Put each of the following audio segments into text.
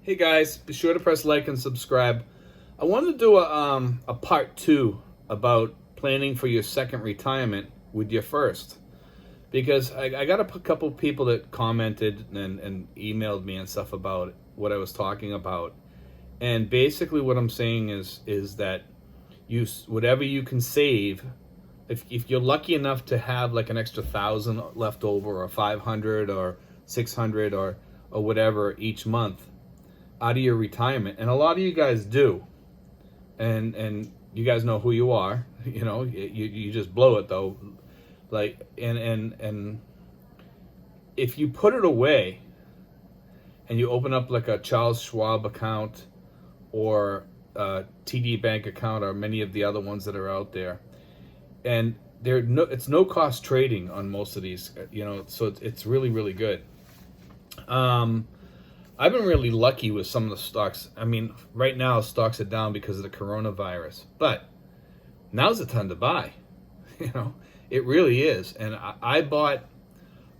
Hey guys, be sure to press like and subscribe. I wanted to do a part two about planning for your second retirement with your first, because I got a couple people that commented and emailed me and stuff about what I was talking about, and basically what I'm saying is that whatever you can save, if you're lucky enough to have like an extra 1,000 left over, or 500 or 600 or whatever each month out of your retirement, and a lot of you guys do, and you guys know who you are. You just blow it though, like and if you put it away and you open up like a Charles Schwab account or a TD Bank account or many of the other ones that are out there, and it's no cost trading on most of these, so it's really really good. I've been really lucky with some of the stocks. I mean, right now stocks are down because of the coronavirus, but now's the time to buy. It really is. And I bought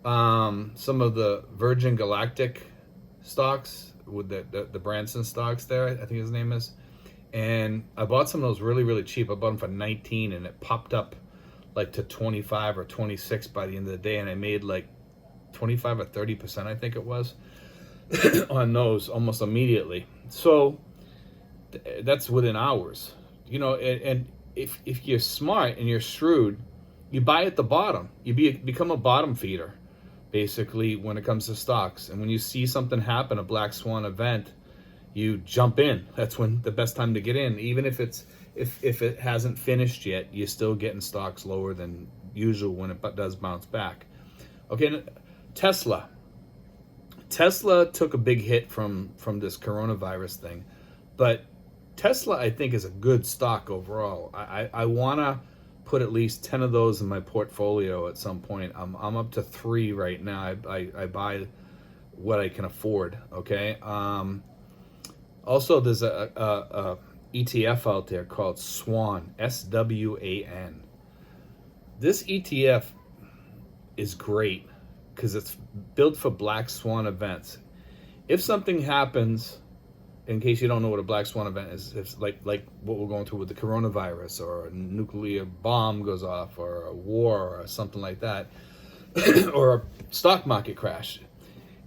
some of the Virgin Galactic stocks with the Branson stocks there, I think his name is. And I bought some of those really, really cheap. I bought them for 19 and it popped up like to 25 or 26 by the end of the day. And I made like 25 or 30%, I think it was. On those almost immediately. So that's within hours, and if you're smart and you're shrewd, you buy at the bottom. You become a bottom feeder basically when it comes to stocks. And when you see something happen, a black swan event, you jump in. That's when the best time to get in. Even if it hasn't finished yet, you're still getting stocks lower than usual when it does bounce back. Okay, Tesla took a big hit from this coronavirus thing, but Tesla, I think, is a good stock overall. I want to put at least 10 of those in my portfolio at some point. I'm up to 3 right now. I buy what I can afford, okay? Also, there's a ETF out there called Swan, SWAN. This ETF is great because it's built for black swan events. If something happens, in case you don't know what a black swan event is, it's like what we're going through with the coronavirus, or a nuclear bomb goes off, or a war, or something like that, or a stock market crash.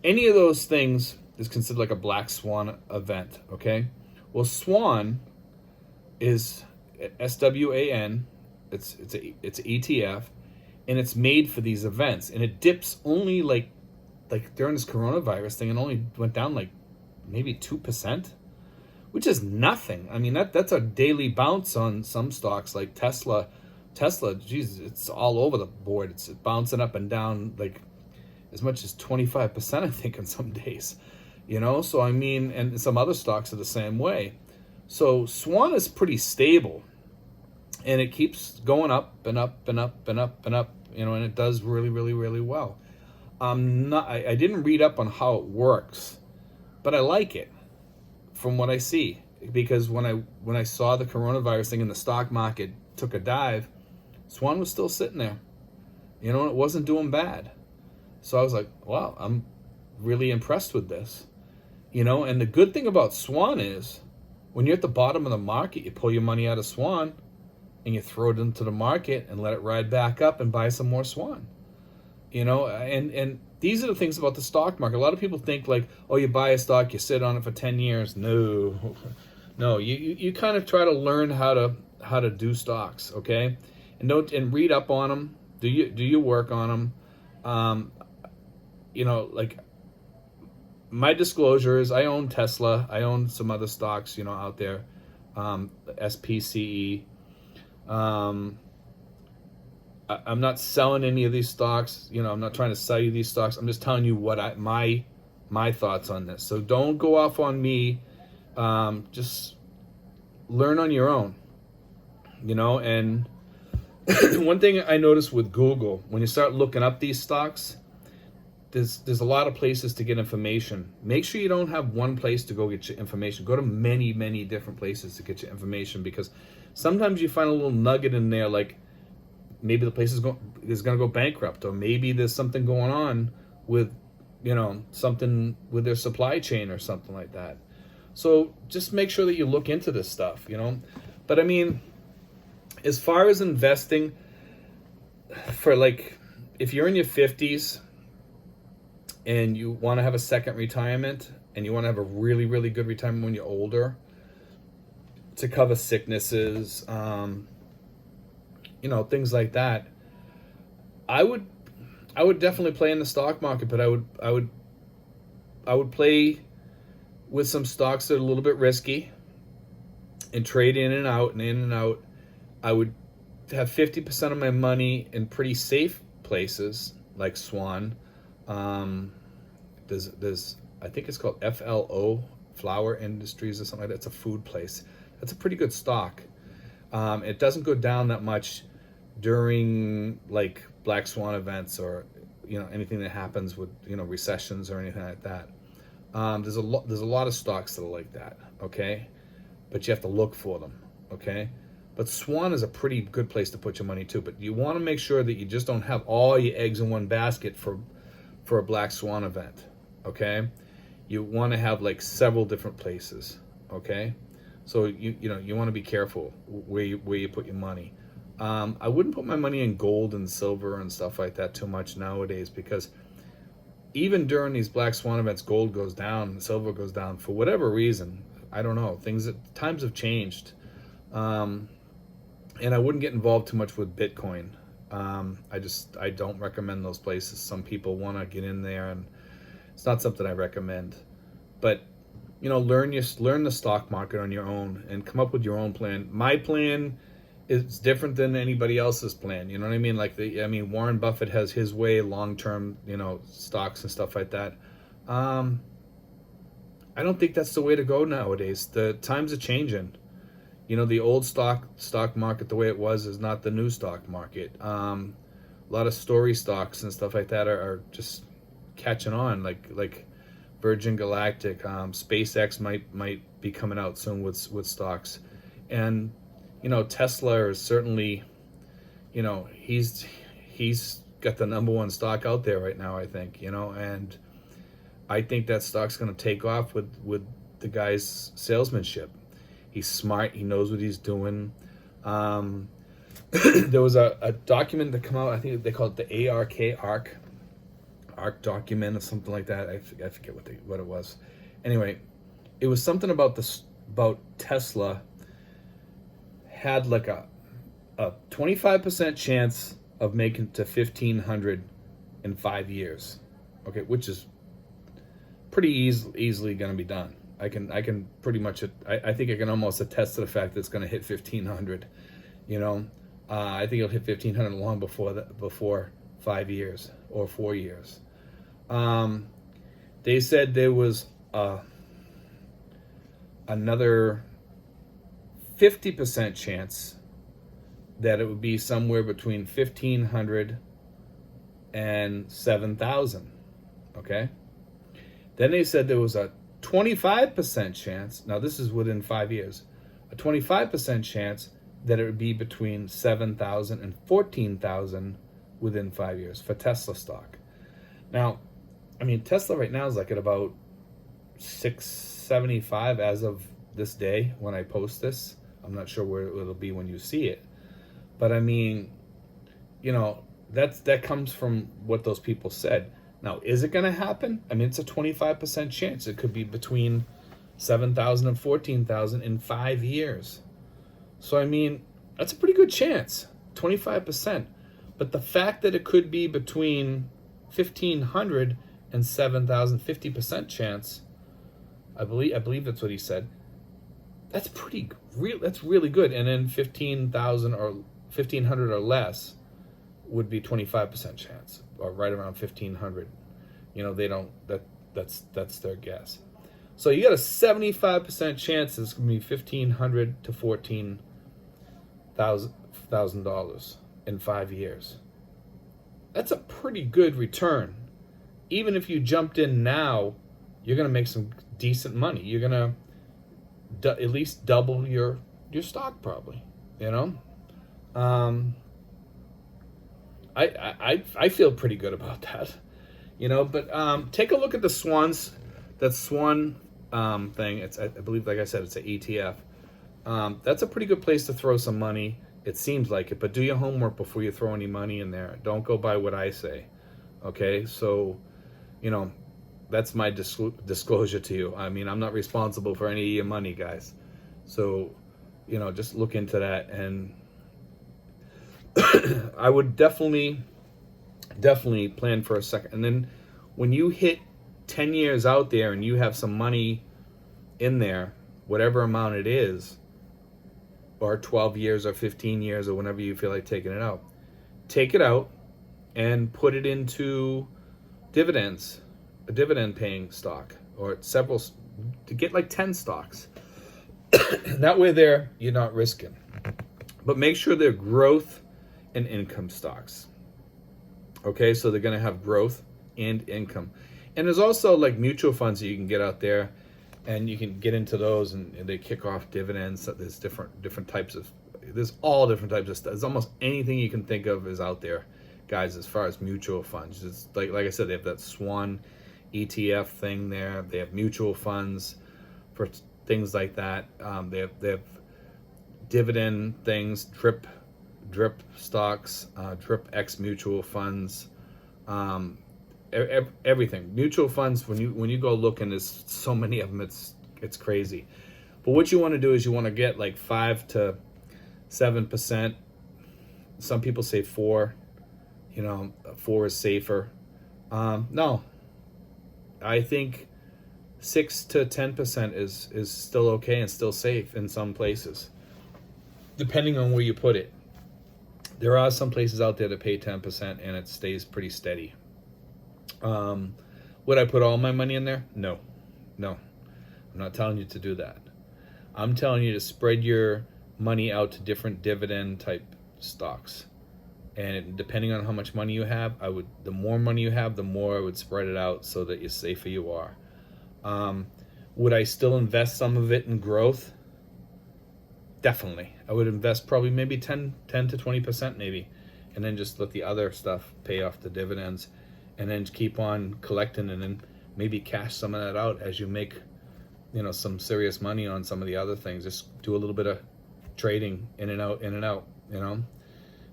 Any of those things is considered like a black swan event, okay? Well, Swan is SWAN. It's an ETF. And it's made for these events, and it dips only like during this coronavirus thing, and only went down like maybe 2%, which is nothing. I mean, that's a daily bounce on some stocks like Tesla. Geez, it's all over the board. It's bouncing up and down like as much as 25%, I think, on some days. So I mean, and some other stocks are the same way. So Swan is pretty stable, and it keeps going up and up and up and up and up, and it does really, really, really well. I didn't read up on how it works, but I like it from what I see, because when I saw the coronavirus thing and the stock market took a dive, Swan was still sitting there, and it wasn't doing bad. So I was like, wow, I'm really impressed with this, and the good thing about Swan is when you're at the bottom of the market, you pull your money out of Swan and you throw it into the market and let it ride back up and buy some more Swan. And these are the things about the stock market. A lot of people think like, oh, you buy a stock, you sit on it for 10 years. No, you kind of try to learn how to do stocks, okay? And read up on them. Do your work on them. Like my disclosure is I own Tesla. I own some other stocks, out there, SPCE. I'm not selling any of these stocks. I'm not trying to sell you these stocks. I'm just telling you what my thoughts on this. So don't go off on me. Just learn on your own. And one thing I noticed with Google, when you start looking up these stocks, there's a lot of places to get information. Make sure you don't have one place to go get your information. Go to many, many different places to get your information, because sometimes you find a little nugget in there, like maybe the place is going to go bankrupt, or maybe there's something going on with, something with their supply chain or something like that. So just make sure that you look into this stuff, you know. But I mean, as far as investing for like, if you're in your 50s and you want to have a second retirement and you want to have a really, really good retirement when you're older to cover sicknesses, things like that, I would definitely play in the stock market, but I would play with some stocks that are a little bit risky and trade in and out and in and out. I would have 50% of my money in pretty safe places like Swan. There's I think it's called FLO, Flour Industries or something like that. It's a food place. That's a pretty good stock. It doesn't go down that much during like black swan events or anything that happens with recessions or anything like that. There's a lot of stocks that are like that, okay? But you have to look for them, okay? But Swan is a pretty good place to put your money too. But you want to make sure that you just don't have all your eggs in one basket for a black swan event, okay? You want to have like several different places, okay? So you want to be careful where you put your money. I wouldn't put my money in gold and silver and stuff like that too much nowadays, because even during these black swan events, gold goes down, silver goes down for whatever reason. I don't know. Times have changed, and I wouldn't get involved too much with Bitcoin. I don't recommend those places. Some people want to get in there, and it's not something I recommend. But learn the stock market on your own and come up with your own plan. My plan is different than anybody else's plan. You know what I mean? Like Warren Buffett has his way, long-term, stocks and stuff like that. I don't think that's the way to go nowadays. The times are changing. The old stock market, the way it was, is not the new stock market. A lot of story stocks and stuff like that are just catching on, like Virgin Galactic. SpaceX might be coming out soon with stocks, and Tesla is certainly, he's got the number one stock out there right now, I think, and I think that stock's going to take off with the guy's salesmanship. He's smart. He knows what he's doing. There was a document that came out. I think they called it the ARC document or something like that. I forget what it was. Anyway, it was something about Tesla had like a 25% chance of making to 1,500 in 5 years. Okay, which is pretty easily going to be done. I can pretty much, I think I can almost attest to the fact that it's going to hit 1,500. I think it'll hit 1,500 long before 5 years or 4 years. They said there was another 50% chance that it would be somewhere between 1,500 and 7,000. Okay. Then they said there was a 25% chance. Now this is within 5 years. A 25% chance that it would be between 7,000 and 14,000 within 5 years for Tesla stock. Now, Tesla right now is like at about 675 as of this day when I post this. I'm not sure where it'll be when you see it. But that comes from what those people said. Now, is it going to happen? It's a 25% chance. It could be between 7,000 and 14,000 in 5 years. So, that's a pretty good chance, 25%. But the fact that it could be between 1,500 and 7,000, 50% chance, I believe that's what he said. That's that's really good. And then 15,000 or 1,500 or less would be 25% chance, or right around 1,500. They don't, that's their guess. So you got a 75% chance it's going to be $1,500 to $14,000 in 5 years. That's a pretty good return. Even if you jumped in now, you're going to make some decent money. You're going to at least double your stock, probably. I feel pretty good about that, But take a look at the Swans, that Swan thing. I believe, like I said, it's an ETF. That's a pretty good place to throw some money. It seems like it, but do your homework before you throw any money in there. Don't go by what I say. Okay, so that's my disclosure to you. I mean, I'm not responsible for any of your money, guys. So, just look into that. And I would definitely plan for a second. And then when you hit 10 years out there and you have some money in there, whatever amount it is, or 12 years or 15 years or whenever you feel like taking it out, take it out and put it into dividends, a dividend paying stock, or several, to get like 10 stocks. That way you're not risking. But make sure they're growth and income stocks. Okay, so they're going to have growth and income. And there's also like mutual funds that you can get out there, and you can get into those, and they kick off dividends. So there's different types of, there's all different types of stuff. There's almost anything you can think of is out there, guys, as far as mutual funds. It's like I said, they have that Swan ETF thing there. They have mutual funds for things like that. They have dividend things, drip stocks, drip X mutual funds, everything. Mutual funds, when you go looking, there's so many of them, it's crazy. But what you want to do is you want to get like 5 to 7%. Some people say 4. 4 is safer. No, I think 6 to 10% is still okay and still safe in some places, depending on where you put it. There are some places out there that pay 10% and it stays pretty steady. Would I put all my money in there? No. I'm not telling you to do that. I'm telling you to spread your money out to different dividend type stocks. And depending on how much money you have, the more money you have, the more I would spread it out so that the safer you are. Would I still invest some of it in growth? Definitely. I would invest probably maybe 10 to 20% maybe, and then just let the other stuff pay off the dividends, and then keep on collecting, and then maybe cash some of that out as you make, some serious money on some of the other things. Just do a little bit of trading in and out.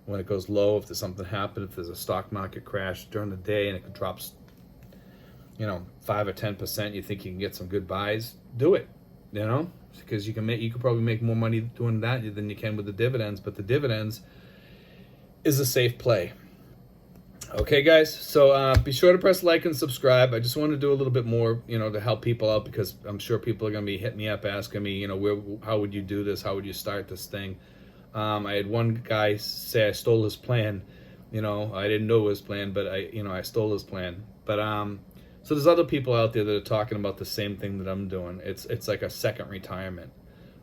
When it goes low, if there's something happen, if there's a stock market crash during the day and it drops, 5 or 10%, you think you can get some good buys, do it, because you could probably make more money doing that than you can with the dividends. But the dividends is a safe play. Okay, guys, so be sure to press like and subscribe. I just want to do a little bit more, to help people out, because I'm sure people are going to be hitting me up asking me, how would you do this? How would you start this thing? I had one guy say I stole his plan. I didn't know his plan, but I stole his plan. But so there's other people out there that are talking about the same thing that I'm doing. It's like a second retirement.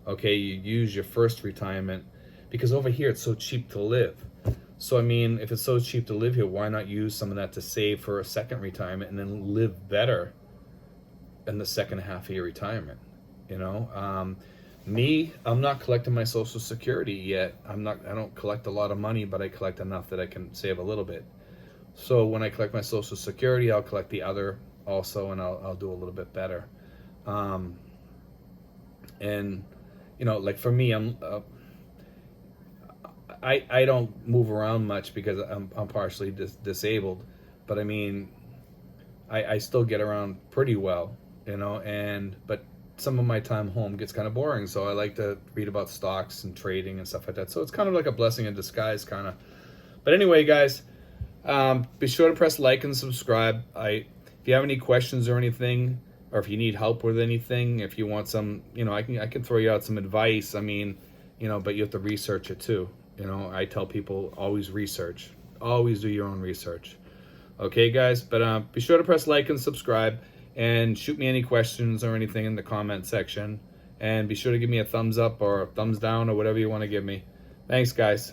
Okay, you use your first retirement, because over here it's so cheap to live. So I mean, if it's so cheap to live here, why not use some of that to save for a second retirement and then live better in the second half of your retirement? Me, I'm not collecting my Social Security yet. I don't collect a lot of money, but I collect enough that I can save a little bit. So when I collect my Social Security, I'll collect the other also, and I'll do a little bit better. And like for me, I don't move around much because I'm partially disabled, but I mean, I still get around pretty well, but some of my time home gets kind of boring, so I like to read about stocks and trading and stuff like that. So it's kind of like a blessing in disguise, kind of. But anyway, guys, be sure to press like and subscribe. If you have any questions or anything, or if you need help with anything, if you want some, I can throw you out some advice. I mean, but you have to research it too. I tell people, always research. Always do your own research. Okay, guys? But be sure to press like and subscribe, and shoot me any questions or anything in the comment section. And be sure to give me a thumbs up or a thumbs down or whatever you want to give me. Thanks, guys.